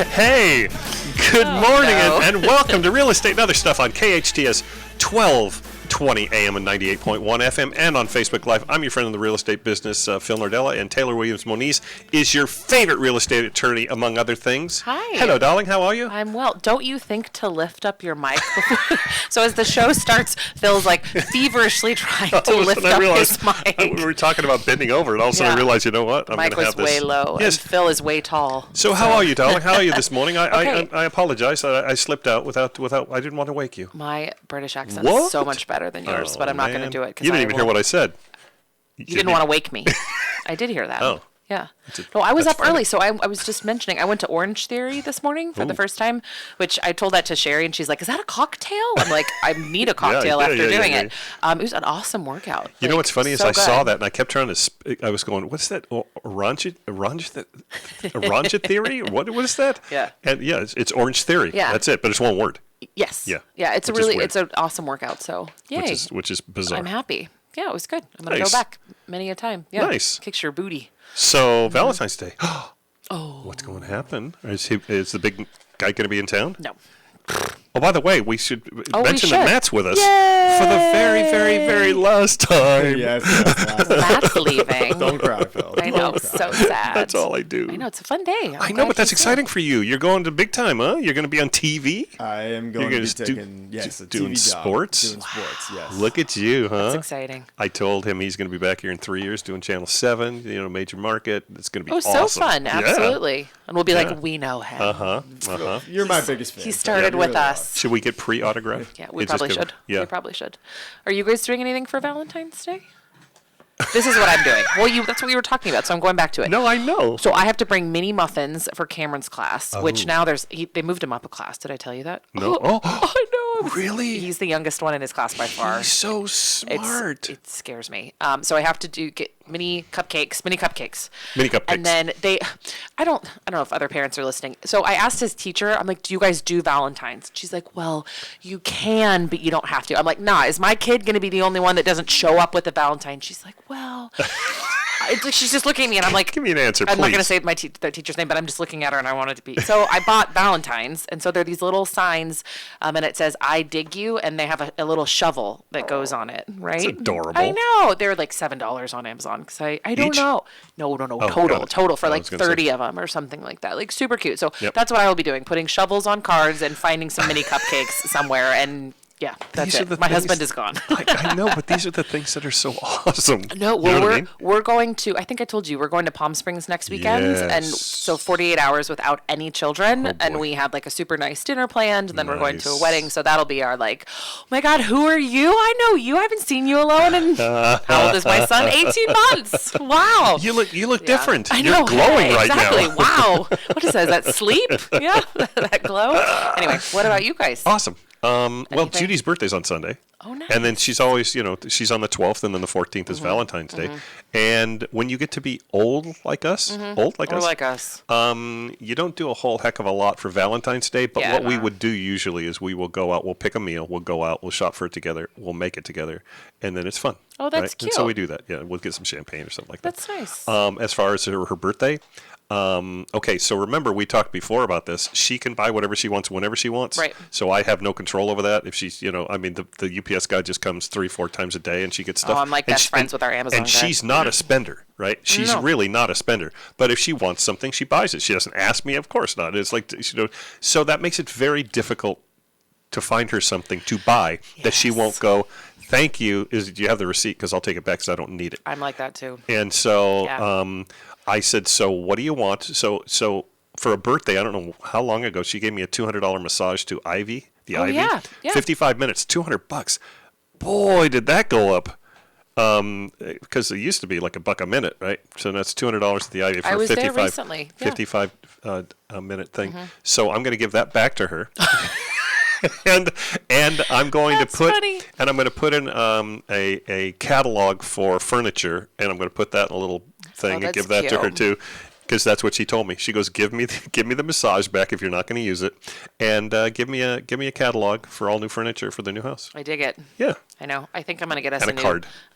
Hey, good morning and welcome to Real Estate and Other Stuff on KHTS 1220 AM and 98.1 FM and on Facebook Live. I'm your friend in the real estate business, Phil Nardella, and Taylor Williams-Moniz is your favorite real estate attorney, among other things. Hi. Hello, darling. How are you? I'm well. Don't you think to lift up your mic before? So as the show starts, Phil's like feverishly trying to lift up his mic. We were talking about bending over, and all of a sudden I realized, you know what? I'm going to have this. Mic was way low, and Phil is way tall. So how are you, darling? How are you this morning? I apologize. I slipped out without. I didn't want to wake you. My British accent is so much better than yours, but I'm not going to do it. You didn't even hear what I said. You didn't want to wake me. I did hear that. Oh. Yeah. No, I was up early, so I was just mentioning, I went to Orange Theory this morning for the first time, which I told that to Sherry, and she's like, is that a cocktail? I'm like, I need a cocktail after doing it. It was an awesome workout. You know what's funny is I saw that, and I kept trying to, I was going, what's that? Orange Theory? What is that? Yeah. And yeah, it's Orange Theory. Yeah. That's it, but it's one word. Yes. Yeah. Yeah, it's an awesome workout, so yay. Which is bizarre. I'm happy. Yeah, it was good. I'm going to go back many a time. Yeah. Nice. Kicks your booty. So, Valentine's Day. Oh. What's going to happen? Is the big guy going to be in town? No. Oh, by the way, we should mention that Matt's with us Yay! for the very, very, very last time. Yes. Matt's leaving. Don't cry, Phil. I know, so sad. That's all I do. I know, it's a fun day. I know, but that's exciting for you. You're going to big time, huh? You're going to be on TV? I am going to be taking, a doing TV job. sports? Doing sports, yes. Look at you, huh? That's exciting. I told him he's going to be back here in 3 years doing Channel 7, major market. It's going to be awesome. Oh, so fun. Absolutely. Yeah. And we'll be like, we know him. You're my biggest fan. He started with us. Should we get pre-autograph? Yeah, we probably should. Yeah. We probably should. Are you guys doing anything for Valentine's Day? This is what I'm doing. Well, that's what we were talking about, so I'm going back to it. No, I know. So I have to bring mini muffins for Cameron's class, which now they moved him up a class. Did I tell you that? No. Oh, I know. Really? He's the youngest one in his class by far. He's so smart. It scares me. So I have to get mini cupcakes. Mini cupcakes. And then I don't know if other parents are listening. So I asked his teacher, I'm like, do you guys do Valentine's? She's like, well, you can, but you don't have to. I'm like, nah, is my kid going to be the only one that doesn't show up with a Valentine? She's like, well, she's just looking at me and I'm like, give me an answer, I'm not going to say their teacher's name, but I'm just looking at her and I want it to be. So I bought Valentines. And so they're these little signs and it says, I dig you. And they have a little shovel that goes on it, right? It's adorable. I know. They're like $7 on Amazon because I don't know. No, total for like 30 of them or something like that. Like super cute. So that's what I will be doing, putting shovels on cards and finding some mini cupcakes somewhere. And yeah, that's it. My husband is gone. I know, but these are the things that are so awesome. No, well, we're going to, I think I told you, we're going to Palm Springs next weekend. Yes. And so 48 hours without any children. And we have like a super nice dinner planned. And then we're going to a wedding. So that'll be our like, oh my God, who are you? I know you. I haven't seen you alone. And how old is my son? 18 months. Wow. You look different. I know. You're glowing right exactly. now. Wow. What is that? Is that sleep? Yeah. That glow. Anyway, what about you guys? Awesome. Well, Judy's birthday's on Sunday. Oh, nice. And then she's always, she's on the 12th, and then the 14th is Valentine's Day. And when you get to be old like us, you don't do a whole heck of a lot for Valentine's Day. But what we would do usually is we will go out, we'll pick a meal, we'll go out, we'll shop for it together, we'll make it together, and then it's fun. Oh, that's cute. And so we do that. Yeah, we'll get some champagne or something like that. That's nice. As far as her birthday. Okay, so remember we talked before about this. She can buy whatever she wants whenever she wants. Right. So I have no control over that. If she's, the UPS guy just comes 3-4 times a day and she gets stuff. Oh, I'm like best friends with our Amazon guy. She's not a spender, right? She's really not a spender. But if she wants something, she buys it. She doesn't ask me, of course not. It's like, so that makes it very difficult to find her something to buy that she won't go, thank you. Do you have the receipt? Because I'll take it back because I don't need it. I'm like that too. And so I said, so what do you want? So for a birthday, I don't know how long ago, she gave me a $200 massage to Ivy, Ivy. Yeah. 55 minutes, $200. Boy, did that go up. Because it used to be like $1 a minute, right? So that's $200 at the Ivy for a 55 minute thing. So I'm going to give that back to her. and I'm going to put in a catalog for furniture, and I'm going to put that in a little thing and give that to her too, because that's what she told me. She goes, give me the massage back if you're not going to use it, and give me a catalog for all new furniture for the new house. I dig it. Yeah. I know. I think I'm going to get us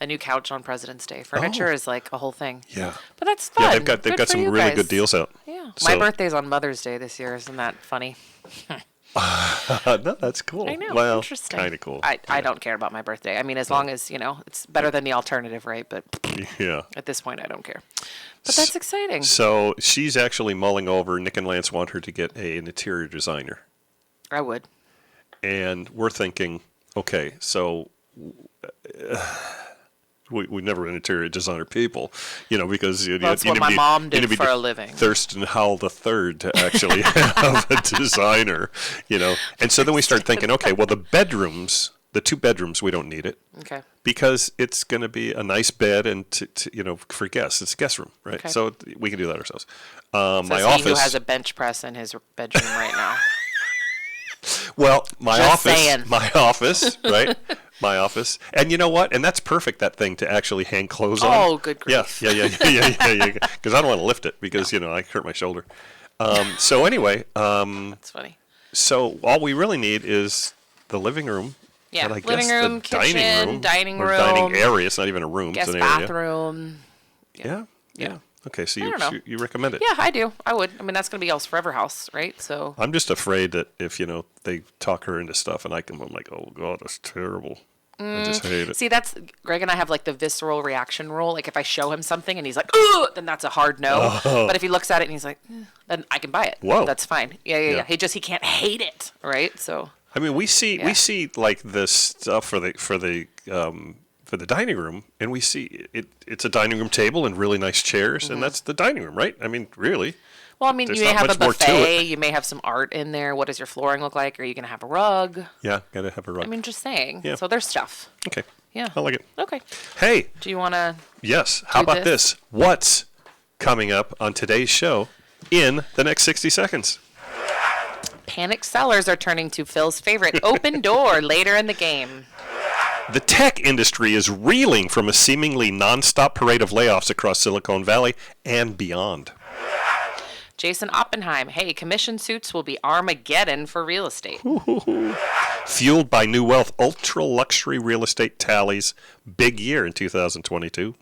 a new couch on President's Day. Furniture is like a whole thing. Yeah. But that's fun. Yeah, they've got some really good deals out. Yeah. Yeah. My birthday's on Mother's Day this year. Isn't that funny? No, that's cool. I know. Well, interesting. Kind of cool. I don't care about my birthday. I mean, as long as, it's better than the alternative, right? But Yeah. at this point, I don't care. But that's exciting. So she's actually mulling over. Nick and Lance want her to get an interior designer. I would. And we're thinking, okay, so we never been interior designer people, because That's what my mom did for a living. Thurston Howell III to actually have a designer, And so then we start thinking, okay, well, the 2 bedrooms, we don't need it. Okay. Because it's going to be a nice bed and, for guests, it's a guest room, right? Okay. So we can do that ourselves. My office. Who has a bench press in his bedroom right now? Well, my Just saying. Right? My office. And you know what? And that's perfect, that thing to actually hang clothes on. Oh, good grief. Yeah. Because I don't want to lift it because, I hurt my shoulder. So anyway. That's funny. So all we really need is the living room. Yeah, and I living guess room, the kitchen, dining room. Or dining area. It's not even a room. Guest it's an area. bathroom. Yeah. Okay, so I don't know. you recommend it? Yeah, I do. I would. I mean, that's going to be y'all's forever house, right? So I'm just afraid that if, they talk her into stuff and I'm like, oh, God, that's terrible. I just hate it. See, that's Greg and I have like the visceral reaction rule. Like if I show him something and he's like, "Ooh," then that's a hard no. Oh. But if he looks at it and he's like, then I can buy it. Whoa. That's fine. Yeah. He can't hate it, right? So I mean, we see like this stuff for the dining room, and we see it's a dining room table and really nice chairs, and that's the dining room, right? I mean, really. Well, I mean, There's you may not have a much more to buffet. it. You may have some art in there. What does your flooring look like? Are you going to have a rug? Yeah, gotta have a rug. I mean, just saying. Yeah. So there's stuff. Okay. Yeah. I like it. Okay. Hey. Do you want to? Yes. How about this? What's coming up on today's show in the next 60 seconds? Panicked sellers are turning to Phil's favorite open door later in the game. The tech industry is reeling from a seemingly nonstop parade of layoffs across Silicon Valley and beyond. Jason Oppenheim, hey, commission suits will be Armageddon for real estate. Fueled by new wealth, ultra-luxury real estate tallies. Big year in 2022.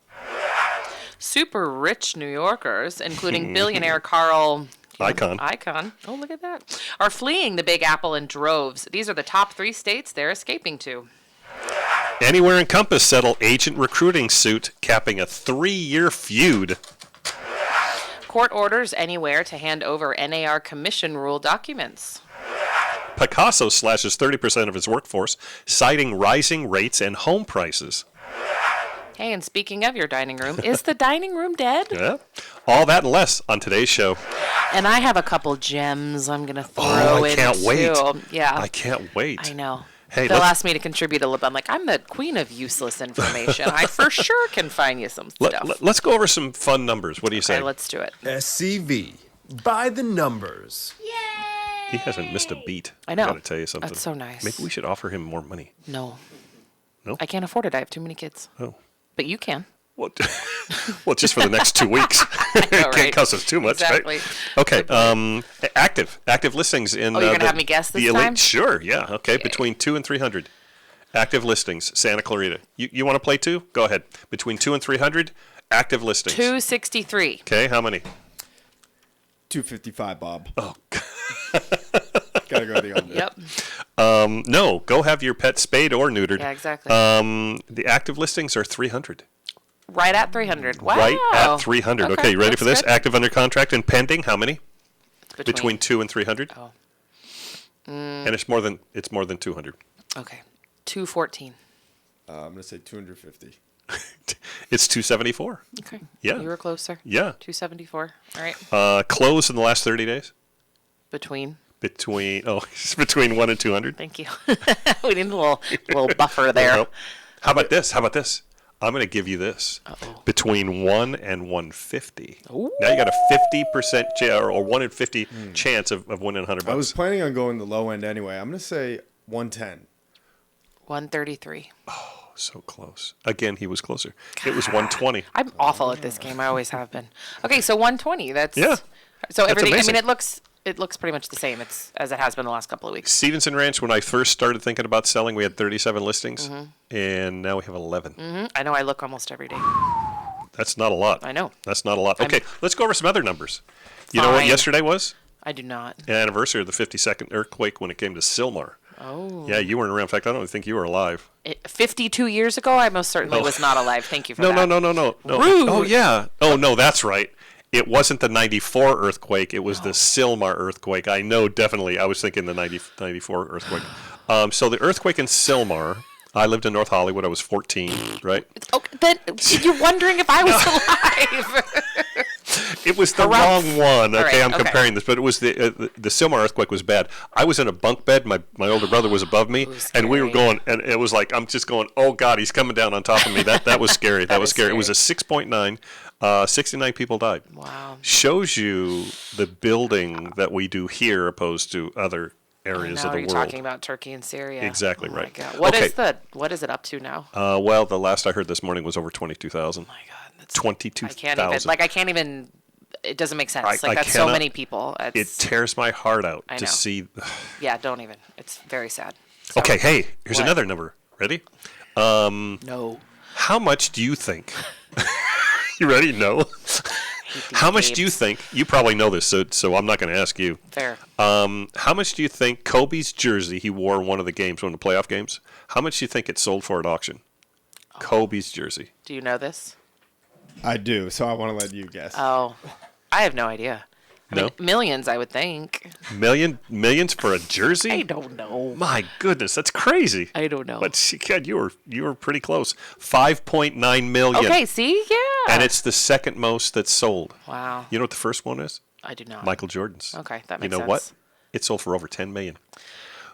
Super rich New Yorkers, including billionaire Carl... Icahn. Oh, look at that. Are fleeing the Big Apple in droves. These are the top 3 states they're escaping to. Anywhere and Compass settle agent recruiting suit, capping a 3-year feud. Court orders Anywhere to hand over NAR commission rule documents. Picasso slashes 30% of its workforce, citing rising rates and home prices. Hey, and speaking of your dining room, is the dining room dead? Yeah. All that and less on today's show. And I have a couple gems I'm going to throw in, can't wait. too. Yeah. I can't wait. I know. Hey, They'll ask me to contribute a little bit. I'm like, I'm the queen of useless information. I for sure can find you some stuff. Let's go over some fun numbers. What do you say? Okay, let's do it. SCV. By the numbers. He hasn't missed a beat. I know. I gotta tell you something. That's so nice. Maybe we should offer him more money. No. No? I can't afford it. I have too many kids. Oh. But you can. Well, just for the next 2 weeks. know, Can't cost us too much, exactly. right? Okay. Active listings in. Oh, you're going to have me guess this time? Sure, yeah. Okay, between 2 and 300. Active listings, Santa Clarita. You want to play 2? Go ahead. Between 2 and 300, active listings. 263. Okay, how many? 255, Bob. Oh, Gotta go the under. Yep. no, go have your pet spayed or neutered. Yeah, exactly. The active listings are 300. Right at 300. Wow. Right at 300. Okay, you ready for this? good. Active under contract and pending, how many? Between 2 and 300. Oh. And it's more than 200. Okay. 214. I'm gonna say 250. It's 274. Okay. Yeah. You were closer. Yeah. 274. All right. Closed in the last 30 days? Between 1 and 200. Thank you. We need a little buffer there. Nope. How about this? I'm going to give you this. Uh-oh. Between 1 and 150. Ooh. Now you got a 50% or 1 in 50 chance of winning $100. I was planning on going the low end anyway. I'm gonna say 110. 133. Oh, so close. Again, he was closer. It was 120. I'm awful at this game. I always have been. Okay, so 120. That's Yeah. So That's everything. amazing. I mean, it looks pretty much the same. It's as it has been the last couple of weeks. Stevenson Ranch, when I first started thinking about selling, we had 37 listings, and now we have 11. I know. I look almost every day. That's not a lot. I know. That's not a lot. Okay, let's go over some other numbers. You know what yesterday was? I do not. The anniversary of the 52nd earthquake when it came to Sylmar. Oh. Yeah, you weren't around. In fact, I don't even think you were alive. 52 years ago, I most certainly was not alive. Thank you for that. No. Rude. Oh, yeah. Oh, no, that's right. It wasn't the 94 earthquake. It was the Sylmar earthquake. I know, definitely. I was thinking the 94 earthquake. So the earthquake in Sylmar, I lived in North Hollywood. I was 14, right? Okay, then you're wondering if I was alive. It was the wrong one. Okay, right, I'm comparing this, but it was the Sylmar earthquake was bad. I was in a bunk bed. My older brother was above me, and we were going, and it was like I'm just going, oh God, he's coming down on top of me. That was scary. That was scary. It was a 6.9. 69 people died. Wow. Shows you the building that we do here opposed to other areas of the world. You're talking about Turkey and Syria. Exactly right. My God. What is it up to now? Well, the last I heard this morning was over 22,000. Oh my God. 22,000. I can't even. It doesn't make sense. That's so many people. It tears my heart out to see. Yeah, don't even. It's very sad. So, okay, hey, here's another number. Ready? No. How much do you think? You ready? No. How much do you think? You probably know this, so I'm not going to ask you. Fair. How much do you think Kobe's jersey he wore in one of the games, one of the playoff games? How much do you think it sold for at auction? Kobe's jersey. Do you know this? I do, so I want to let you guess. Oh, I have no idea. I mean, millions, I would think. Millions for a jersey? I don't know. My goodness, that's crazy. I don't know. But God, you were pretty close. 5.9 million. Okay, see, yeah. And it's the second most that's sold. Wow. You know what the first one is? I do not. Michael Jordan's. Okay, that makes sense. You know what? It sold for over 10 million.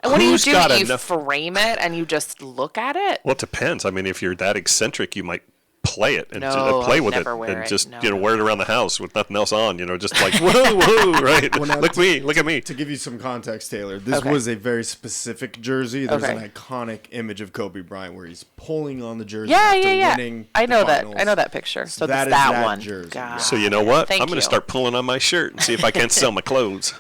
And what do? You frame it and you just look at it? Well, it depends. I mean, if you're that eccentric, you might play it and play with it and just wear it around the house with nothing else on, just like whoa, right? Well, look at me. To give you some context, Taylor, this was a very specific jersey. There's an iconic image of Kobe Bryant where he's pulling on the jersey after winning I know the finals. I know that picture. So that that's is that one. Jersey. God. So you know what? Thank I'm going to start pulling on my shirt and see if I can't sell my clothes.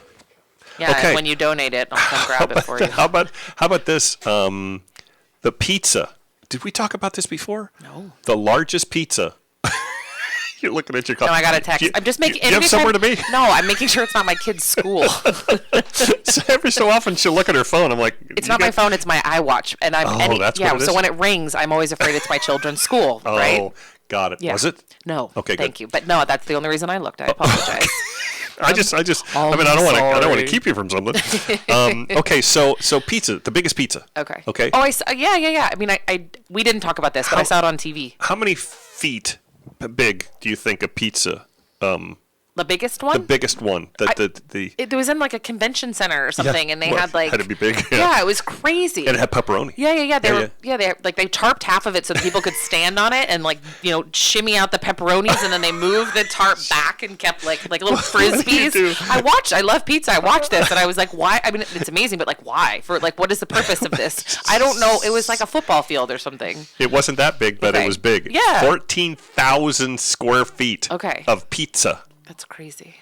Yeah, okay. And when you donate it, I'll come grab it for you. How about this? The pizza. Did we talk about this before? No. The largest pizza. You're looking at your copy. No, I got a text. I'm just making. Do you have somewhere to be? No, I'm making sure it's not my kid's school. So every so often she'll look at her phone. I'm like, it's not my phone. It's my iWatch, and I'm. That's what it is? So when it rings, I'm always afraid it's my children's school. Right? Oh, got it. Yeah. Was it? No. Okay. Thank you, but no, that's the only reason I looked. I apologize. I don't want to keep you from something. Okay, so pizza, the biggest pizza. Okay. Okay. Oh, yeah. I mean, we didn't talk about this, but I saw it on TV. How many feet big do you think a pizza? The biggest one? The biggest one. It was in like a convention center or something, and they had like. Had to be big. Yeah, it was crazy. And it had pepperoni. Yeah. They tarped half of it so that people could stand on it and shimmy out the pepperonis, and then they moved the tarp back and kept like little frisbees. I love pizza. I watched this and I was like, why? I mean, it's amazing, but why? For what is the purpose of this? I don't know. It was like a football field or something. It wasn't that big, but it was big. Yeah. 14,000 square feet. Of pizza. That's crazy.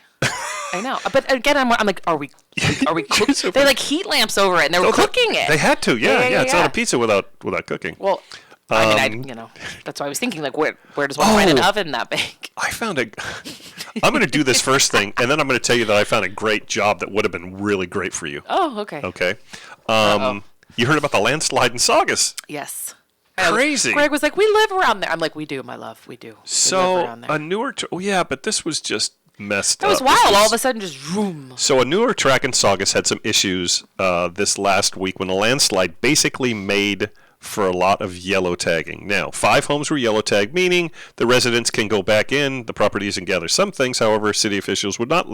I know, but again, I'm like, are we cooking? They heat lamps over it, and they were cooking it. They had to, yeah. It's not a pizza without cooking. Well, I mean, that's why I was thinking, where does one find an oven that big? I'm going to do this first thing, and then I'm going to tell you that I found a great job that would have been really great for you. Oh, okay. Okay. You heard about the landslide in Saugus? Yes. Crazy. Greg was like, we live around there. I'm like, we do, my love, we do. So a newer, but this was just messed up. It was wild. All of a sudden, just vroom. So a newer track in Saugus had some issues this last week when a landslide basically made for a lot of yellow tagging. Now, 5 homes were yellow tagged, meaning the residents can go back in the properties and gather some things. However, city officials would not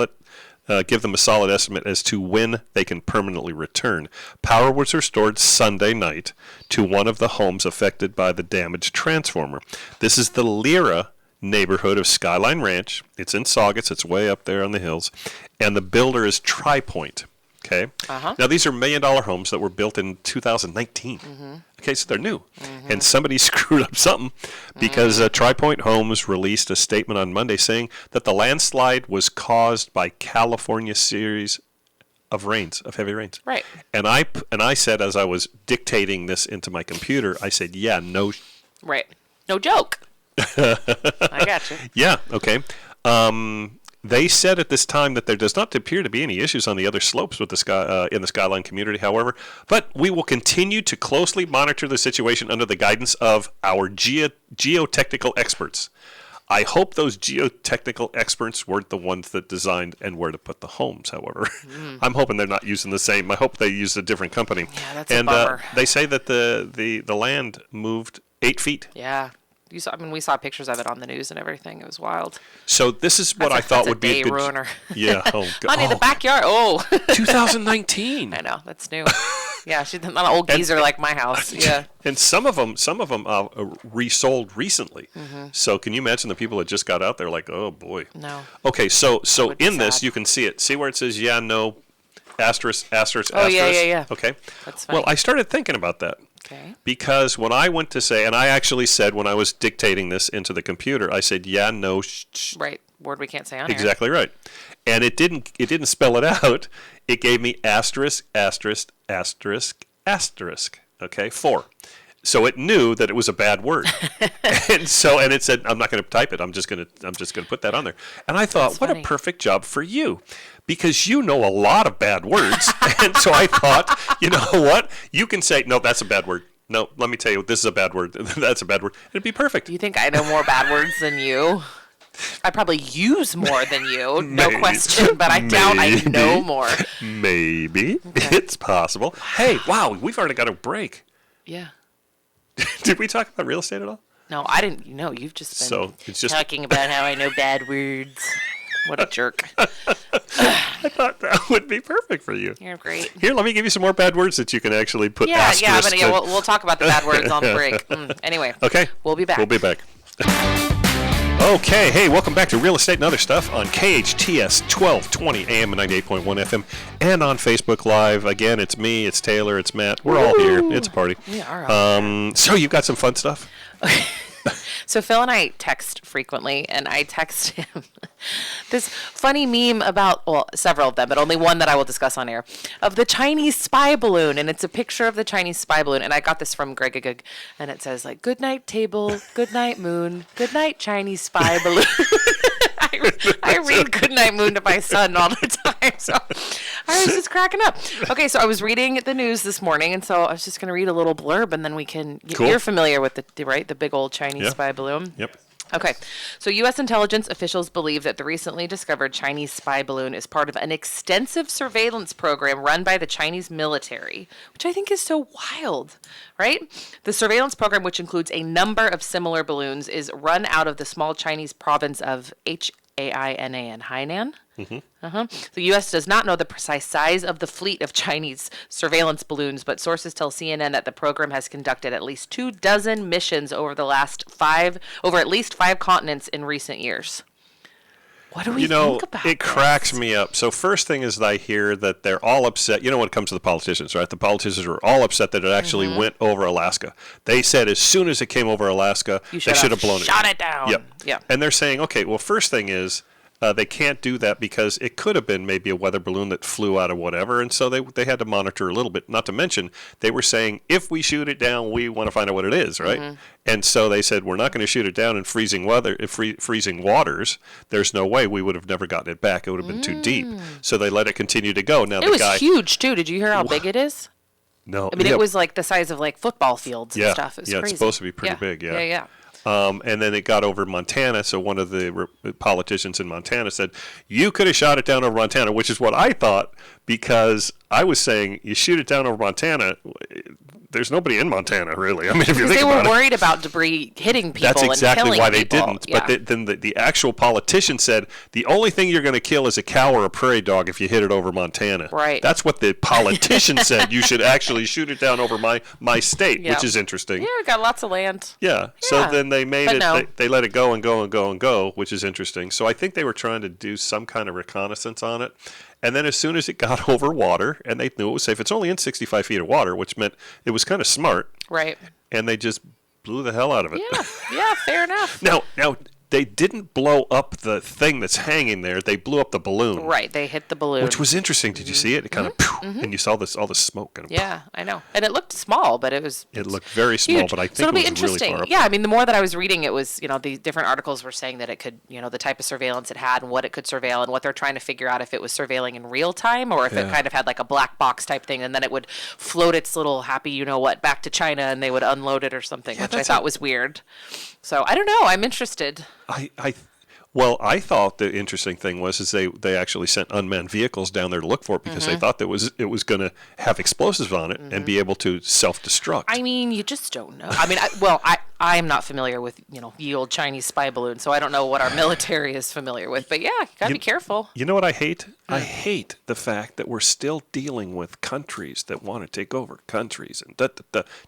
give them a solid estimate as to when they can permanently return. Power was restored Sunday night to one of the homes affected by the damaged transformer. This is the Lyra neighborhood of Skyline Ranch. It's in Saugus. It's way up there on the hills. And the builder is TriPoint. Okay. Now, these are $1 million homes that were built in 2019. Okay, so they're new. And somebody screwed up something because TriPoint Homes released a statement on Monday saying that the landslide was caused by California series of heavy rains. Right. And I said, as I was dictating this into my computer, I said, yeah, no. Right. No joke. I got you. Yeah. Okay. They said at this time that there does not appear to be any issues on the other slopes with the sky in the Skyline community, however, but we will continue to closely monitor the situation under the guidance of our geotechnical experts. I hope those geotechnical experts weren't the ones that designed and where to put the homes, however. I'm hoping they're not using the same. I hope they used a different company. Yeah, that's a bummer. They say that the land moved 8 feet. Yeah. We saw pictures of it on the news and everything. It was wild. So this is what I thought would be a good ruiner. Yeah. Oh, God. Honey, the backyard. Oh. 2019. I know. That's new. Yeah, she's not an old geezer like my house. Yeah. And some of them resold recently. So can you imagine the people that just got out there like, oh boy. No. Okay, so in this you can see it. See where it says yeah, no, asterisk, asterisk, oh, asterisk? Yeah. Okay. That's fine. Well, I started thinking about that. Okay. Because when I went to say, and I actually said when I was dictating this into the computer, I said yeah, no, right. Word we can't say on exactly right. And it didn't spell it out. It gave me asterisk, asterisk, asterisk, asterisk. Okay, 4. So it knew that it was a bad word. and it said, I'm not going to type it. I'm just going to put that on there. And I thought, what a perfect job for you. Because you know a lot of bad words. And so I thought, you know what? You can say, no, that's a bad word. No, let me tell you, this is a bad word. That's a bad word. It'd be perfect. Do you think I know more bad words than you? I probably use more than you, no question, but I doubt I know more. Maybe. Okay. It's possible. Hey, wow, we've already got a break. Yeah. Did we talk about real estate at all? No, I didn't. You've just been talking about how I know bad words. What a jerk. I thought that would be perfect for you. You're great. Here, let me give you some more bad words that you can actually put asterisk. We'll talk about the bad words on the break. Anyway. Okay. We'll be back. We'll be back. Okay, hey, welcome back to Real Estate and Other Stuff on KHTS 1220 AM and 98.1 FM and on Facebook Live. Again, it's me, it's Taylor, it's Matt. We're all here. It's a party. We are. So you've got some fun stuff? So Phil and I text frequently, and I text him this funny meme about, well, several of them, but only one that I will discuss on air, of the Chinese spy balloon, and it's a picture of the Chinese spy balloon, and I got this from Greg, and it says, like, good night table, good night moon, good night Chinese spy balloon. I read Good Night Moon to my son all the time, so I was just cracking up. Okay, so I was reading the news this morning, and so I was just going to read a little blurb, and then we can. Cool. You're familiar with the big old Chinese spy balloon? Yep. Okay, so U.S. intelligence officials believe that the recently discovered Chinese spy balloon is part of an extensive surveillance program run by the Chinese military, which I think is so wild, right? The surveillance program, which includes a number of similar balloons, is run out of the small Chinese province of Hainan. The U.S. does not know the precise size of the fleet of Chinese surveillance balloons, but sources tell CNN that the program has conducted at least 24 missions over at least 5 continents in recent years. What do we think about it? Cracks me up. So first thing is that I hear that they're all upset. You know, when it comes to the politicians, right? The politicians were all upset that it actually went over Alaska. They said as soon as it came over Alaska, they should have blown it. Shot it down. Yep. Yeah. And they're saying, okay, well, first thing is they can't do that because it could have been maybe a weather balloon that flew out of whatever, and so they had to monitor a little bit. Not to mention, they were saying, if we shoot it down, we want to find out what it is, right? And so they said, we're not going to shoot it down in freezing waters. There's no way. We would have never gotten it back. It would have been too deep. So they let it continue to go. Now it was huge, too. Did you hear how big it is? No. I mean, it was like the size of like football fields and stuff. It was crazy. It's supposed to be pretty big, Yeah. And then it got over Montana, so one of the politicians in Montana said, you could have shot it down over Montana, which is what I thought, because I was saying, you shoot it down over Montana, there's nobody in Montana, really. I mean, if you think about it. They were worried about debris hitting people and killing people. That's exactly why they didn't. Yeah. But then the actual politician said, the only thing you're going to kill is a cow or a prairie dog if you hit it over Montana. Right. That's what the politician said. You should actually shoot it down over my state, which is interesting. Yeah, we got lots of land. Yeah. So then they made it, they let it go and go and go and go, which is interesting. So I think they were trying to do some kind of reconnaissance on it. And then as soon as it got over water, and they knew it was safe, it's only in 65 feet of water, which meant it was kind of smart. Right. And they just blew the hell out of it. Yeah, fair enough. Now, they didn't blow up the thing that's hanging there. They blew up the balloon. Right. They hit the balloon. Which was interesting. Did you see it? It kind of, and you saw all this smoke. And yeah, I know. And it looked small, but it looked very small, huge. but I think so it'll it be was interesting. really far up. Yeah, I mean, the more that I was reading, it was, the different articles were saying that it could, the type of surveillance it had and what it could surveil and what they're trying to figure out if it was surveilling in real time or if it kind of had like a black box type thing, and then it would float its little happy, what, back to China, and they would unload it or something, which I thought was weird. So I don't know. I'm interested. I thought the interesting thing was they actually sent unmanned vehicles down there to look for it because they thought that it was going to have explosives on it and be able to self-destruct. I mean, you just don't know. I mean, I'm not familiar with the old Chinese spy balloon, so I don't know what our military is familiar with. But yeah, you gotta be careful. You know what I hate? I hate the fact that we're still dealing with countries that want to take over countries, and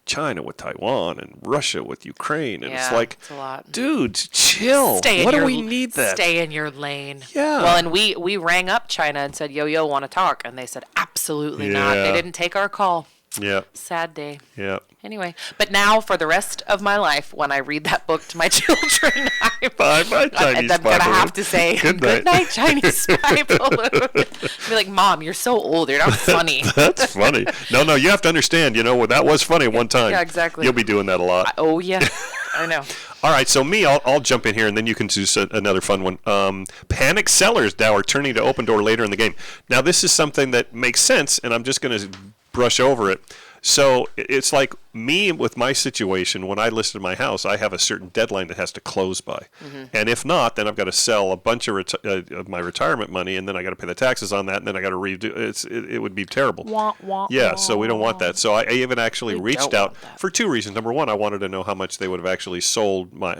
China with Taiwan and Russia with Ukraine, and it's like, it's a lot. Dude, chill. What do we need that? Stay in your lane. Yeah. Well, and we rang up China and said, yo, want to talk? And they said, absolutely not. They didn't take our call. Yeah. Sad day. Yeah. Anyway, but now for the rest of my life, when I read that book to my children, I'm going to have to say, good night, Chinese spy balloon. Be like, Mom, you're so old. You're not funny. That's funny. No, you have to understand, that was funny one time. Yeah, exactly. You'll be doing that a lot. Oh, yeah. I know. All right, so I'll jump in here, and then you can do another fun one. Panic sellers now are turning to Open Door later in the game. Now, this is something that makes sense, and I'm just going to brush over it. So it's like me with my situation. When I listed my house, I have a certain deadline that has to close by, and if not, then I've got to sell a bunch of my retirement money, and then I got to pay the taxes on that, and then I got to redo. It would be terrible. So we don't want that. So I even actually reached out for two reasons. Number one, I wanted to know how much they would have actually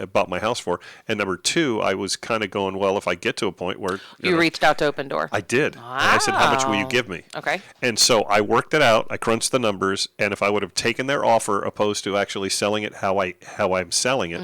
bought my house for, and number two, I was kind of going, well, if I get to a point where you reached out to Open Door, I did, and I said, how much will you give me? Okay, and so I worked it out. I crunched the numbers. And if I would have taken their offer opposed to actually selling it how I'm selling it,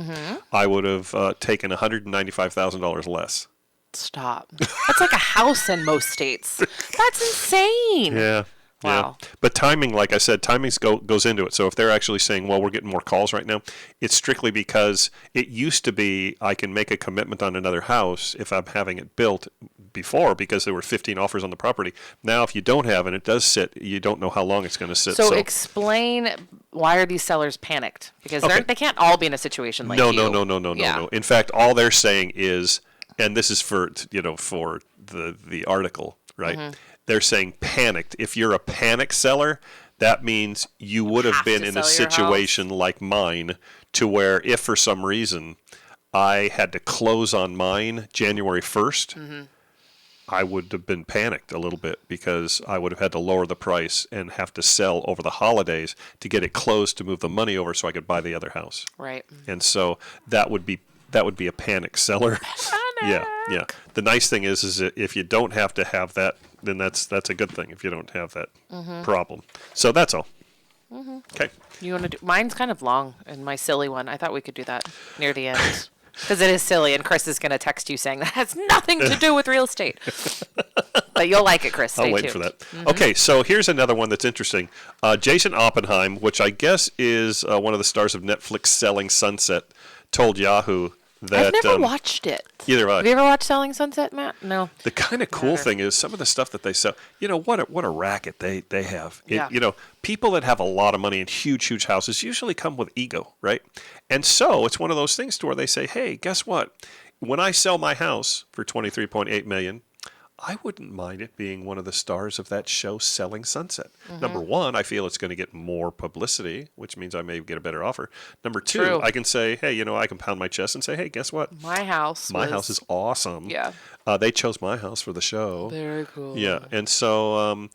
I would have taken $195,000 less. Stop. That's like a house in most states. That's insane. Yeah. Wow. Yeah. But timing, like I said, timing goes into it. So if they're actually saying, well, we're getting more calls right now, it's strictly because it used to be I can make a commitment on another house if I'm having it built before because there were 15 offers on the property. Now, if you don't have it, it does sit, you don't know how long it's going to sit. So explain, why are these sellers panicked? Because they can't all be in a situation like No. In fact, all they're saying is, and this is for the article, right? They're saying panicked. If you're a panic seller, that means you would have been in a situation like mine to where if for some reason I had to close on mine January 1st, I would have been panicked a little bit because I would have had to lower the price and have to sell over the holidays to get it closed to move the money over so I could buy the other house. Right. And so that would be a panic seller. Yeah. The nice thing is that if you don't have to have that, then that's a good thing if you don't have that problem. So that's all. Okay. You want to do mine's kind of long and my silly one. I thought we could do that near the end because it is silly, and Chris is going to text you saying that has nothing to do with real estate. But you'll like it, Chris. Stay I'll wait tuned. for that. Okay, so here's another one that's interesting. Jason Oppenheim, which I guess is one of the stars of Netflix Selling Sunset, told Yahoo that I've never watched it. Either have I. Have you ever watched Selling Sunset, Matt? No. The kind of cool thing is some of the stuff that they sell. What a racket they have. People that have a lot of money and huge houses usually come with ego, right? And so it's one of those things to where they say, hey, guess what? When I sell my house for $23.8 million, I wouldn't mind it being one of the stars of that show, Selling Sunset. Number one, I feel it's going to get more publicity, which means I may get a better offer. Number two, I can say, hey, I can pound my chest and say, hey, guess what? My house is awesome. Yeah. They chose my house for the show. Very cool. Yeah. And so,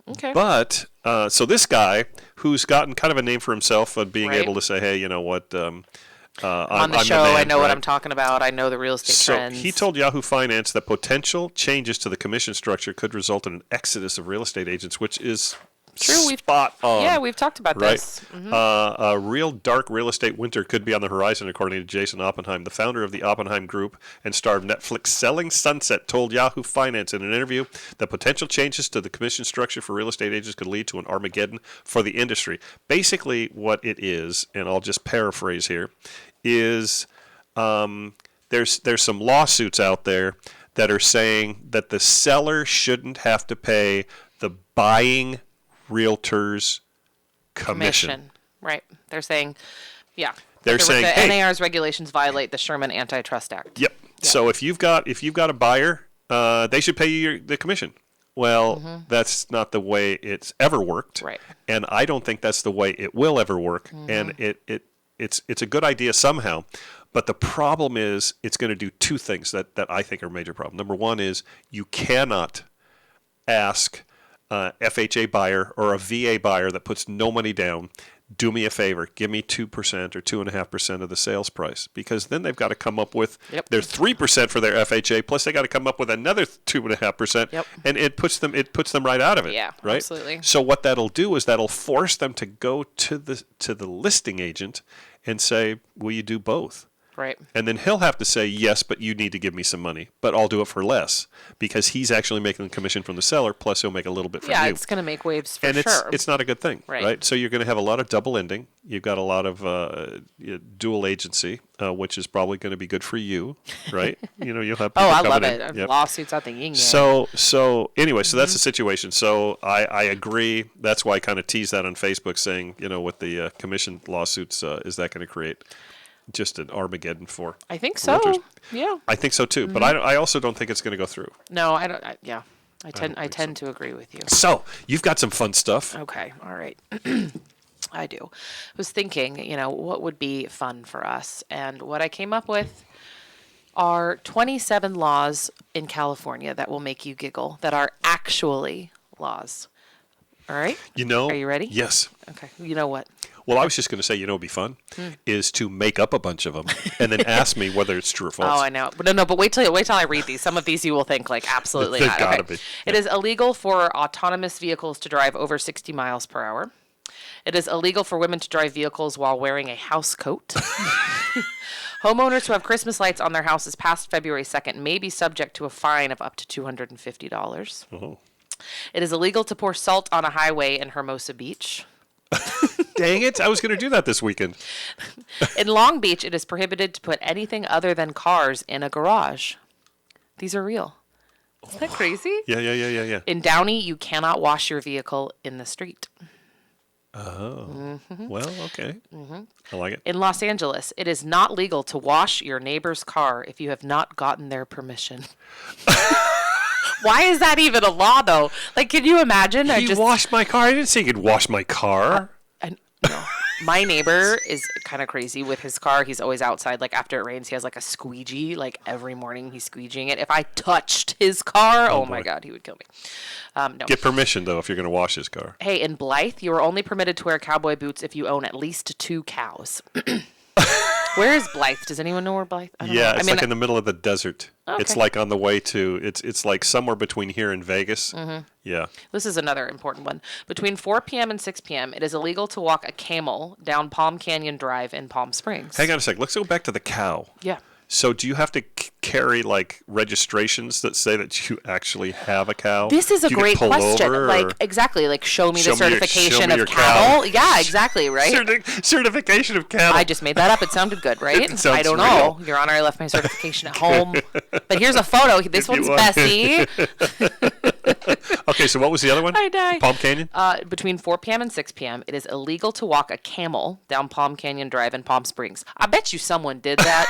okay. But, so this guy who's gotten kind of a name for himself of being able to say, hey, you know what? On the show, I know what I'm talking about. I know the real estate trends. So he told Yahoo Finance that potential changes to the commission structure could result in an exodus of real estate agents, which is true. Spot on. Yeah, we've talked about this. A real dark real estate winter could be on the horizon, according to Jason Oppenheim, the founder of the Oppenheim Group and star of Netflix Selling Sunset, told Yahoo Finance in an interview that potential changes to the commission structure for real estate agents could lead to an Armageddon for the industry. Basically, what it is, and I'll just paraphrase here, is there's some lawsuits out there that are saying that the seller shouldn't have to pay the buying realtor's commission. Right. They're saying, yeah. They're saying the hey, NAR's regulations violate the Sherman Antitrust Act. Yep. Yeah. So if you've got a buyer, they should pay you the commission. Well, that's not the way it's ever worked. Right. And I don't think that's the way it will ever work. And it's a good idea somehow. But the problem is it's going to do two things that I think are a major problem. Number one is you cannot ask a FHA buyer or a VA buyer that puts no money down, do me a favor, give me 2% or 2.5% of the sales price, because then they've got to come up with their 3% for their FHA, plus they got to come up with another 2.5%, and it puts them right out of it. Yeah, right? Absolutely. So what that'll do is that'll force them to go to the listing agent and say, "Will you do both?" Right. And then he'll have to say, yes, but you need to give me some money, but I'll do it for less, because he's actually making the commission from the seller, plus he'll make a little bit from you. Yeah, it's going to make waves for sure. It's not a good thing, right? So you're going to have a lot of double ending. You've got a lot of dual agency, which is probably going to be good for you, right? You'll have people I coming love in. it. Yep. Lawsuits out the yin yang. So anyway, so that's the situation. So I agree. That's why I kind of teased that on Facebook, saying, with the commission lawsuits, is that going to create just an Armageddon for I think so. realtors? Yeah. I think so too, but I also don't think it's going to go through. No, I don't. I tend to agree with you. So you've got some fun stuff. Okay. All right. I do. I was thinking, what would be fun for us, and what I came up with are 27 laws in California that will make you giggle that are actually laws. All right. Are you ready? Yes. Okay. You know what? Well, I was just going to say, it'd be fun, is to make up a bunch of them and then ask me whether it's true or false. Oh, I know. But no, but wait till I read these. Some of these you will think absolutely not. Gotta be. It is illegal for autonomous vehicles to drive over 60 miles per hour. It is illegal for women to drive vehicles while wearing a house coat. Homeowners who have Christmas lights on their houses past February 2nd may be subject to a fine of up to $250. Oh. It is illegal to pour salt on a highway in Hermosa Beach. Dang it. I was going to do that this weekend. In Long Beach, it is prohibited to put anything other than cars in a garage. These are real. Isn't that crazy? Yeah. In Downey, you cannot wash your vehicle in the street. Oh. Well, okay. I like it. In Los Angeles, it is not legal to wash your neighbor's car if you have not gotten their permission. Why is that even a law, though? Can you imagine? He washed my car. I didn't say he could wash my car. No. My neighbor is kind of crazy with his car. He's always outside. After it rains, he has a squeegee. Every morning he's squeegeeing it. If I touched his car, oh my God, he would kill me. No. Get permission, though, if you're going to wash his car. Hey, in Blythe, you are only permitted to wear cowboy boots if you own at least 2 cows. Where is Blythe? Does anyone know where Blythe? I don't know. It's in the middle of the desert. Okay. It's on the way to. It's somewhere between here and Vegas. Yeah. This is another important one. Between 4 p.m. and 6 p.m., it is illegal to walk a camel down Palm Canyon Drive in Palm Springs. Hang on a sec. Let's go back to the cow. Yeah. So do you have to carry registrations that say that you actually have a cow? This is a great question. Exactly. Show me the certification of cattle. Yeah, exactly. Right. Certification of cattle. I just made that up. It sounded good, right? I don't know, Your Honor. I left my certification at home. But here's a photo. This one's Bessie. Okay, so what was the other one? I die. Palm Canyon? Between 4 p.m. and 6 p.m., it is illegal to walk a camel down Palm Canyon Drive in Palm Springs. I bet you someone did that.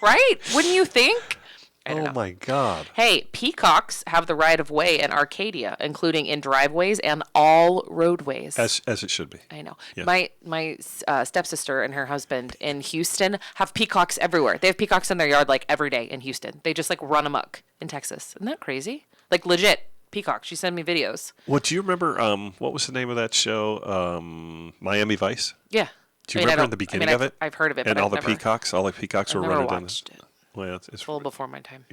Right? Wouldn't you think? I don't know. My God. Hey, peacocks have the right of way in Arcadia, including in driveways and all roadways. As it should be. I know. Yeah. My stepsister and her husband in Houston have peacocks everywhere. They have peacocks in their yard every day in Houston. They just run amok in Texas. Isn't that crazy? Legit peacocks. She sent me videos. Well, do you remember what was the name of that show? Miami Vice? Yeah. Do you remember in the beginning of it? I've heard of it, and but all the peacocks were running down. Watched it. Well, it's full before my time.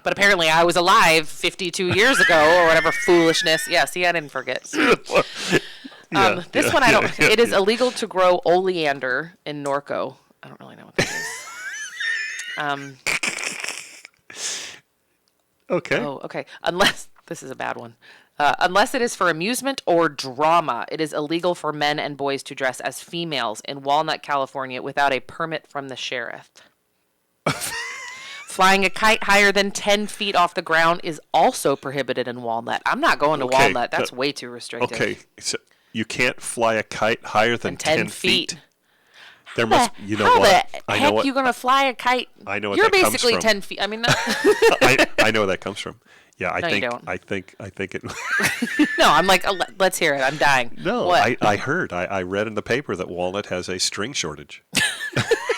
But apparently I was alive 52 years ago or whatever foolishness. Yeah, see, I didn't forget. This one I don't. It is illegal to grow oleander in Norco. I don't really know what that is. Okay. Oh, okay. Unless This is a bad one. Unless it is for amusement or drama, it is illegal for men and boys to dress as females in Walnut, California without a permit from the sheriff. Flying a kite higher than 10 feet off the ground is also prohibited in Walnut. I'm not going to Walnut. That's way too restrictive. Okay, so you can't fly a kite higher than 10 feet. There must, you know how what? the heck you gonna fly a kite? I know what You're that comes basically from. 10 feet. I mean, I know where that comes from. Yeah, I No, you think don't. I think it. no, I'm like, let's hear it. I'm dying. No, What? I read in the paper that Walnut has a string shortage,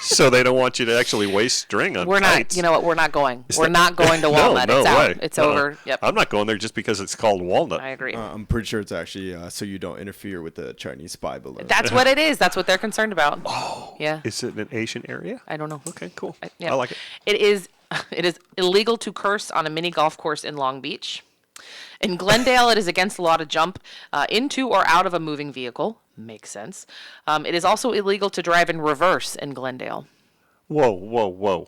so they don't want you to actually waste string on We're kites. not. You know what? We're not going. We're not going to Walnut. No it's way. out. It's No. over. Yep. I'm not going there just because it's called Walnut. I agree. I'm pretty sure it's actually so you don't interfere with the Chinese spy balloon. That's what it is. That's what they're concerned about. Oh. Yeah. Is it an Asian area? I don't know. Okay, cool. Yeah. I like it. It is illegal to curse on a mini golf course in Long Beach. In Glendale, it is against the law to jump into or out of a moving vehicle. Makes sense. It is also illegal to drive in reverse in Glendale. Whoa.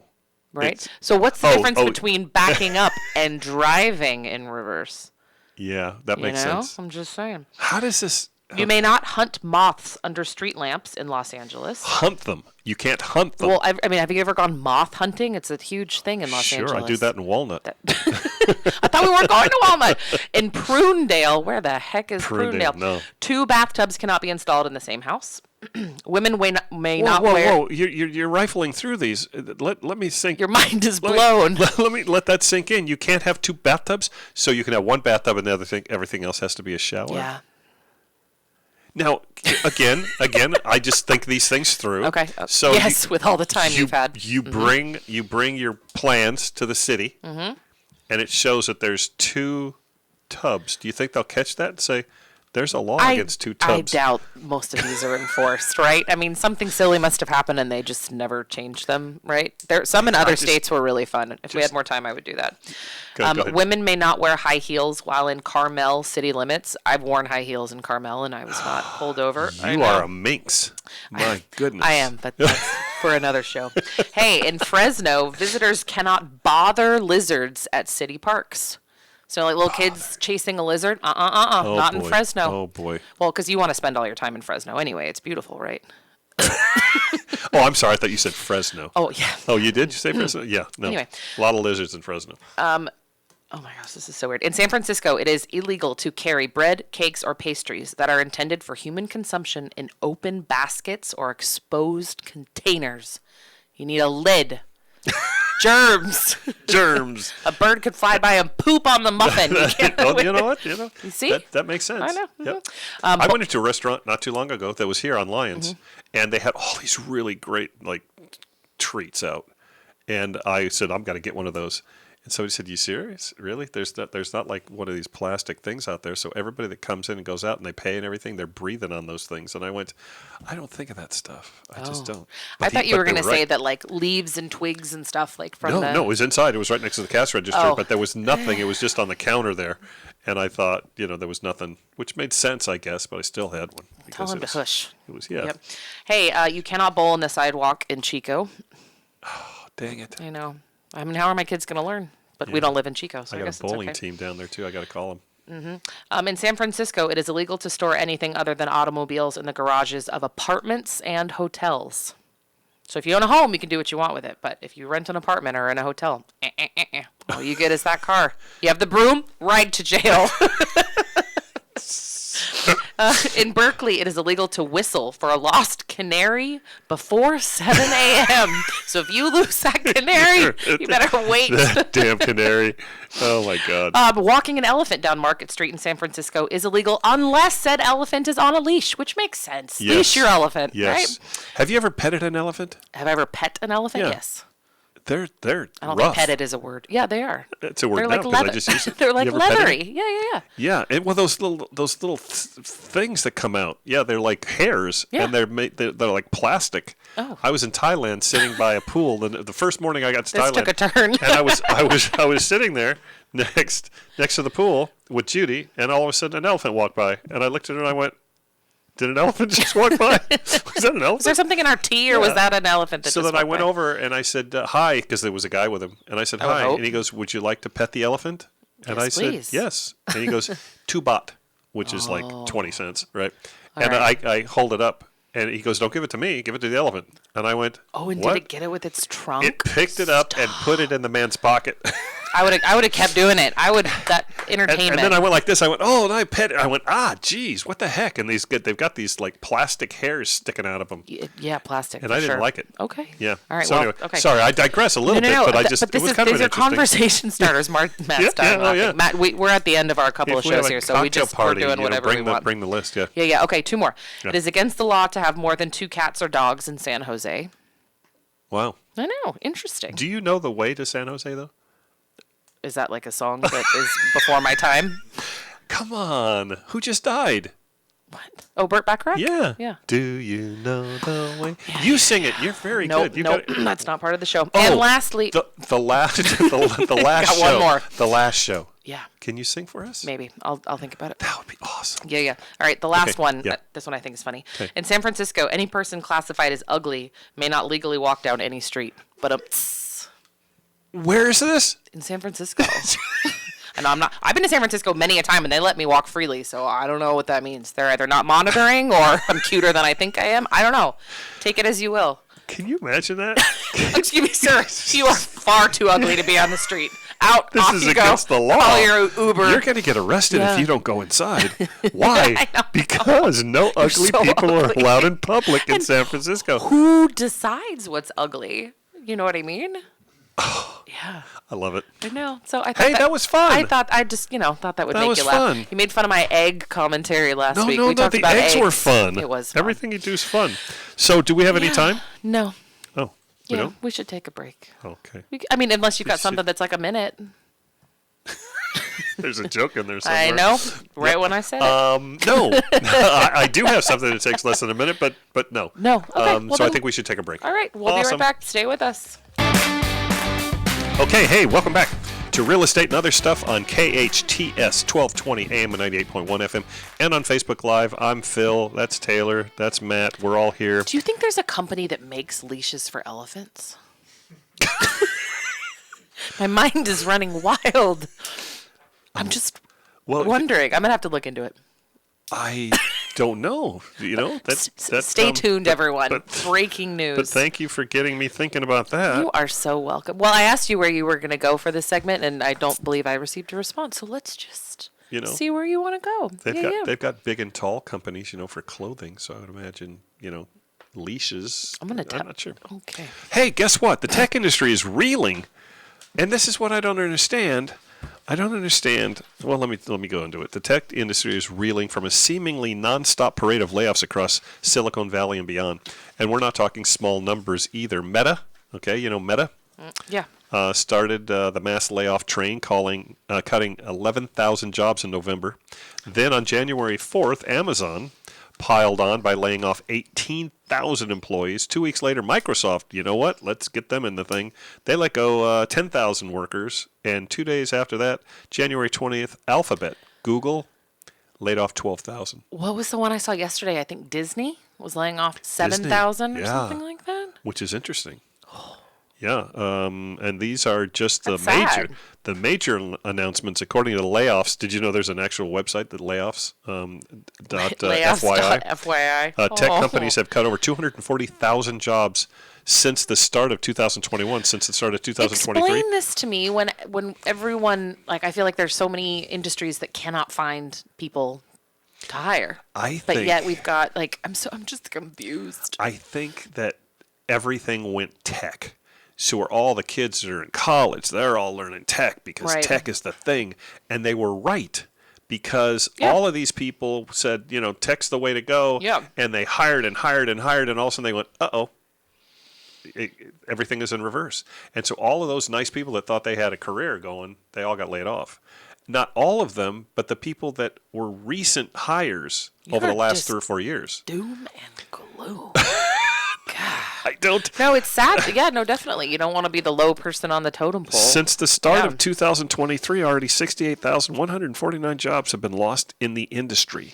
Right? So what's the difference between backing up and driving in reverse? Yeah, that makes sense. I'm just saying. How does this... You may not hunt moths under street lamps in Los Angeles. Hunt them. You can't hunt them. Well, I mean, have you ever gone moth hunting? It's a huge thing in Los Angeles. Sure, I do that in Walnut. I thought we weren't going to Walnut. In Prunedale, where the heck is Prunedale? No. 2 bathtubs cannot be installed in the same house. Women may not wear. Whoa! You're rifling through these. Let me think. Your mind is blown. Let that sink in. You can't have 2 bathtubs, so you can have 1 bathtub and the other thing. Everything else has to be a shower. Yeah. Now, again, I just think these things through. Okay. So yes, with all the time you've had. you bring your plans to the city, and it shows that there's 2 tubs. Do you think they'll catch that and say, "There's a law against 2 tubs"? I doubt most of these are enforced, right? I mean, something silly must have happened, and they just never changed them, right? Some in other states were really fun. If we had more time, I would do that. Go ahead. Women may not wear high heels while in Carmel city limits. I've worn high heels in Carmel, and I was not pulled over. You are a minx. My goodness. I am, but that's for another show. Hey, in Fresno, visitors cannot bother lizards at city parks. So like little kids chasing a lizard? Oh, not boy. in Fresno. Oh, boy. Well, because you want to spend all your time in Fresno anyway. It's beautiful, right? Oh, I'm sorry. I thought you said Fresno. Oh, yeah. Oh, you did? You say Fresno? Yeah. No. Anyway. A lot of lizards in Fresno. Oh my gosh, this is so weird. In San Francisco, it is illegal to carry bread, cakes, or pastries that are intended for human consumption in open baskets or exposed containers. You need a lid. Germs. Germs. A bird could fly by and poop on the muffin. You know what? You see? That makes sense. I know. Yep. I went into a restaurant not too long ago that was here on Lyons, and they had all these really great treats out. And I said, I'm going to get one of those. And somebody said, "You serious? Really? There's not like one of these plastic things out there. So everybody that comes in and goes out and they pay and everything, they're breathing on those things." And I went, "I don't think of that stuff. I just don't." I thought you were going to say that like leaves and twigs and stuff like from No, it was inside. It was right next to the cash register, but there was nothing. It was just on the counter there. And I thought, there was nothing, which made sense, I guess, but I still had one. Tell him to hush. It was, yeah. Yep. Hey, you cannot bowl on the sidewalk in Chico. Oh, dang it. I know. I mean, how are my kids going to learn? But we don't live in Chico, so I guess got a bowling it's okay. team down there, too. I got to call them. In San Francisco, it is illegal to store anything other than automobiles in the garages of apartments and hotels. So if you own a home, you can do what you want with it. But if you rent an apartment or in a hotel, all you get is that car. You have the broom, ride to jail. In Berkeley, it is illegal to whistle for a lost canary before 7 a.m. So if you lose that canary, you better wait. That damn canary. Oh, my God. Walking an elephant down Market Street in San Francisco is illegal unless said elephant is on a leash, which makes sense. Yes. Leash your elephant, Yes. right? Have you ever petted an elephant? Have I ever pet an elephant? Yeah. Yes. They're I don't rough. think petted is a word. Yeah, they are. It's a word They're now like because I leather. just used it. They're like You ever petted leathery. it? Yeah. Yeah, and those little things that come out. Yeah, they're like hairs, Yeah. and they're like plastic. Oh. I was in Thailand sitting by a pool, and the first morning I got to This Thailand, took a turn. and I was sitting there next to the pool with Judy, and all of a sudden an elephant walked by, and I looked at her and I went, "Did an elephant just walk by? Was that an elephant?" Was there something in our tea, or was that an elephant that So just then I walked went by? over and I said, "Hi," because there was a guy with him, and I said, I would "Hi," hope. and he goes, "Would you like to pet the elephant?" And I said, yes. And he goes, 2 baht, which is like 20 cents, right? I hold it up. And he goes, don't give it to me. Give it to the elephant. And I went, oh, and what? Did it get it with its trunk? It picked it up and put it in the man's pocket. I would have kept doing it. That entertainment. And then I went like this. I went, oh, and I pet it. I went, geez, what the heck? And they've got these like plastic hairs sticking out of them. Yeah, plastic. And I didn't like it. Okay. Yeah. All right. So anyway, sorry, I digress a little bit, but it was kind of interesting. These are conversation starters. Matt's time. Matt, we're at the end of our couple of shows here, so we're doing whatever we want. Bring the list, yeah. Yeah. Okay, 2 more. Yeah. It is against the law to have more than 2 cats or dogs in San Jose. Wow. I know. Interesting. Do you know the way to San Jose, though? Is that like a song that is before my time? Come on. Who just died? What? Oh, Burt Bacharach? Yeah. Yeah. Do you know the way? You sing it. You're very good. Nope. That's not part of the show. And lastly, the last got show. One more. The last show. Yeah. Can you sing for us? Maybe. I'll think about it. That would be awesome. Yeah. All right. The last one. Yeah. This one I think is funny. Okay. In San Francisco, any person classified as ugly may not legally walk down any street. But where is this? In San Francisco. And I've been to San Francisco many a time and they let me walk freely, so I don't know what that means. They're either not monitoring or I'm cuter than I think I am. I don't know. Take it as you will. Can you imagine that? Excuse me, sir. You are far too ugly to be on the street. Out, this off is you against go. the law. Call your Uber. You're going to get arrested if you don't go inside. Why? Because no ugly people are allowed in public in San Francisco. Who decides what's ugly? You know what I mean? Yeah. I love it. I know. So I thought that was fun. I thought that would make you laugh. Fun. You made fun of my egg commentary last week. No, we talked the about eggs were fun. It was fun. Everything you do is fun. So do we have any time? No. Oh. We should take a break. Okay. Unless you've got something that's like a minute. There's a joke in there somewhere. I know. Right when I said it. No. I do have something that takes less than a minute, but no. No. Okay. So I think we should take a break. All right. We'll be right back. Stay with us. Okay. Hey, welcome back to Real Estate and Other Stuff on KHTS 1220 AM and 98.1 FM and on Facebook Live. I'm Phil. That's Taylor. That's Matt. We're all here. Do you think there's a company that makes leashes for elephants? My mind is running wild. I'm just wondering. I'm going to have to look into it. I don't know. That's Stay tuned, everyone. Breaking news. But thank you for getting me thinking about that. You are so welcome. Well, I asked you where you were going to go for this segment, and I don't believe I received a response. So let's just see where you want to go. They've got big and tall companies, for clothing. So I would imagine, leashes. I'm not sure. Okay. Hey, guess what? The tech industry is reeling, and this is what I don't understand. Well, let me go into it. The tech industry is reeling from a seemingly nonstop parade of layoffs across Silicon Valley and beyond. And we're not talking small numbers either. Meta, Meta? Yeah. Started the mass layoff train, cutting 11,000 jobs in November. Then on January 4th, Amazon piled on by laying off 18,000 employees. 2 weeks later, Microsoft, you know what? Let's get them in the thing. They let go 10,000 workers. And 2 days after that, January 20th, Alphabet, Google, laid off 12,000. What was the one I saw yesterday? I think Disney was laying off 7,000 or something like that. Which is interesting. Yeah, and these are just the major announcements according to the layoffs. Did you know there's an actual website that layoffs? FYI. FYI. Tech companies have cut over 240,000 jobs since the start of 2021. Since the start of 2023. Explain this to me when everyone I feel like there's so many industries that cannot find people to hire. But yet we've got I'm just confused. I think that everything went tech. So are all the kids that are in college, they're all learning tech because tech is the thing. And they were right because all of these people said, tech's the way to go. Yeah. And they hired and hired and hired. And all of a sudden they went, uh-oh, everything is in reverse. And so all of those nice people that thought they had a career going, they all got laid off. Not all of them, but the people that were recent hires over the last 3 or 4 years. Doom and gloom. I don't. No, it's sad. Yeah, no, definitely. You don't want to be the low person on the totem pole. Since the start of 2023, already 68,149 jobs have been lost in the industry.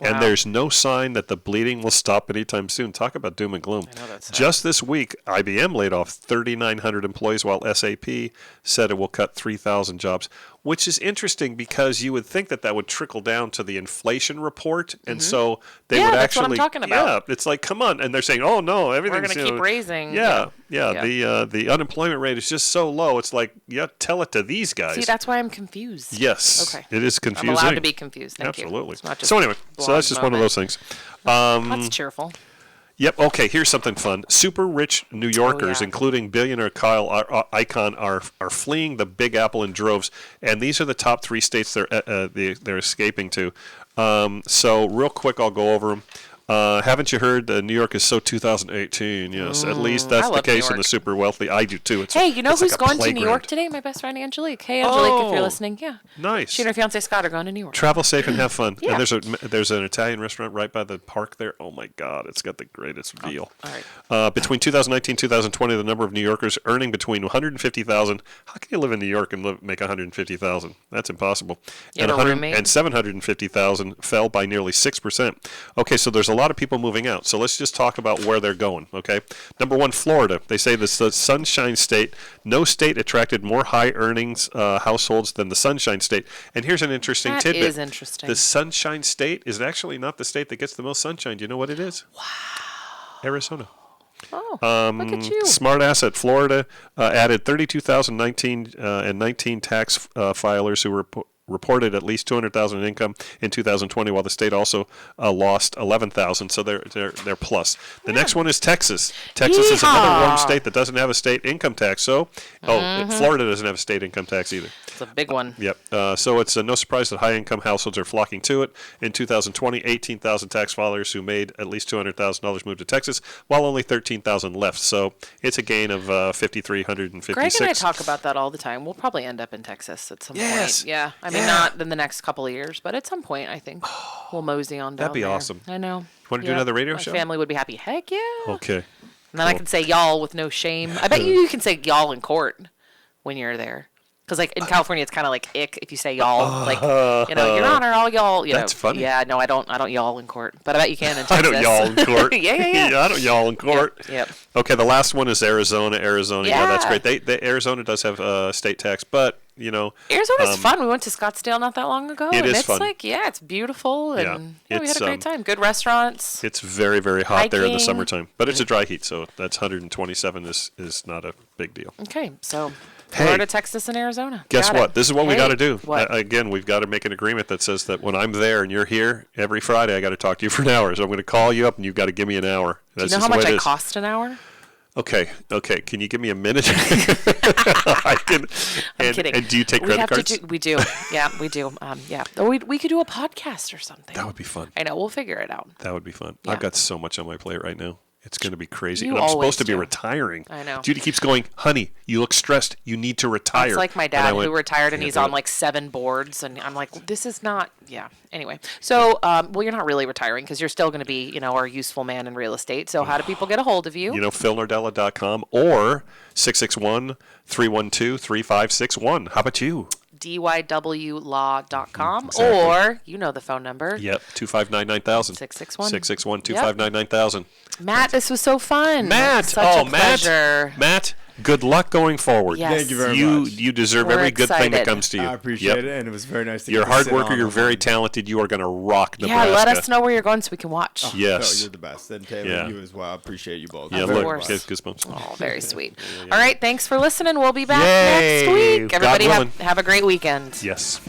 Wow. And there's no sign that the bleeding will stop anytime soon. Talk about doom and gloom. I know that's Just this week, IBM laid off 3,900 employees, while SAP said it will cut 3,000 jobs, which is interesting because you would think that would trickle down to the inflation report. And so they would that's actually. what I'm talking about. Yeah, it's like, come on. And they're saying, oh, no, everything's We're going to keep raising. Yeah. The unemployment rate is just so low. It's like, tell it to these guys. See, that's why I'm confused. Yes. Okay. It is confusing. I'm allowed to be confused. Thank Absolutely. you. So anyway, that's just one of those things. That's cheerful. Yep. Okay. Here's something fun. Super rich New Yorkers, including billionaire Kyle Icahn, are fleeing the Big Apple in droves, and these are the top 3 states they're escaping to. So real quick, I'll go over them. Haven't you heard New York is so 2018? Yes, at least that's the case in the super wealthy. I do too. Hey, you know who's going to New York today? My best friend Angelique. Hey, Angelique, if you're listening, nice. She and her fiance Scott are going to New York. Travel safe and have fun. And there's an Italian restaurant right by the park there. Oh my God, it's got the greatest veal. All right. Between 2019 and 2020, the number of New Yorkers earning between 150,000. How can you live in New York and make 150,000? That's impossible. And 750,000 fell by nearly 6%. Okay, so there's a lot of people moving out. So let's just talk about where they're going, okay? Number 1, Florida. They say this is the Sunshine State. No state attracted more high earnings households than the Sunshine State. And here's an interesting tidbit. That is interesting. The Sunshine State is actually not the state that gets the most sunshine. Do you know what it is? Wow. Arizona. Oh, look at you. Smart asset. Florida added 32,019 and 19 tax filers who were reported at least 200,000 in income in 2020, while the state also lost 11,000. So they're plus. The next one is Texas. Texas is another warm state that doesn't have a state income tax. So, Florida doesn't have a state income tax either. It's a big one. Yep. So it's no surprise that high-income households are flocking to it. In 2020, 18,000 tax filers who made at least $200,000 moved to Texas, while only 13,000 left. So it's a gain of 5,356. Greg and I talk about that all the time. We'll probably end up in Texas at some point. Yeah. I mean, not in the next couple of years, but at some point, I think we'll mosey on down That'd be there. awesome. I know. Want to do another radio show? My family would be happy. Heck yeah. Okay. And then I can say y'all with no shame. I bet you can say y'all in court when you're there. Because like in California, it's kind of like ick if you say y'all, like Your Honor, all y'all. That's funny. Yeah, no, I don't y'all in court, but I bet you can in Texas. I don't y'all in court. yeah. I don't y'all in court. Yep. Okay, the last one is Arizona. Yeah, that's great. Arizona does have state tax, but Arizona's fun. We went to Scottsdale not that long ago. It's fun. Like it's beautiful, and we had a great time. Good restaurants. It's very, very hot there in the summertime, but it's a dry heat, so that's 127 is not a big deal. Okay, so. Florida, Texas, and Arizona. Guess what? This is what we got to do. What? Again, we've got to make an agreement that says that when I'm there and you're here every Friday, I got to talk to you for an hour. So I'm going to call you up and you've got to give me an hour. That's do you know how much I cost an hour? Okay. Can you give me a minute? I'm kidding. And do you take credit cards? We do. Yeah, we do. Or we could do a podcast or something. That would be fun. I know. We'll figure it out. That would be fun. Yeah. I've got so much on my plate right now. It's going to be crazy. You and I'm supposed to be do. retiring. I know. Judy keeps going, honey, you look stressed. You need to retire. It's like my dad who retired and he's on like 7 boards. And I'm like, this is not, Anyway. So, you're not really retiring because you're still going to be, our useful man in real estate. So how do people get a hold of you? PhilNardella.com or 661-312-3561. How about you? dywlaw.com or the phone number. Yep, 259-9000. 661-259-9000. Matt, this was so fun. Matt, such a pleasure. Matt, good luck going forward. Yes. Thank you very much. You deserve every good thing that comes to you. I appreciate it, and it was very nice to You're a hard worker. You're very talented. You are going to rock Nebraska. Yeah, let us know where you're going so we can watch. Yes. No, you're the best. And Taylor, you as well. I appreciate you both. Yeah, of look, course. goosebumps. Oh, very sweet. All right, thanks for listening. We'll be back next week. Everybody have a great weekend. Yes.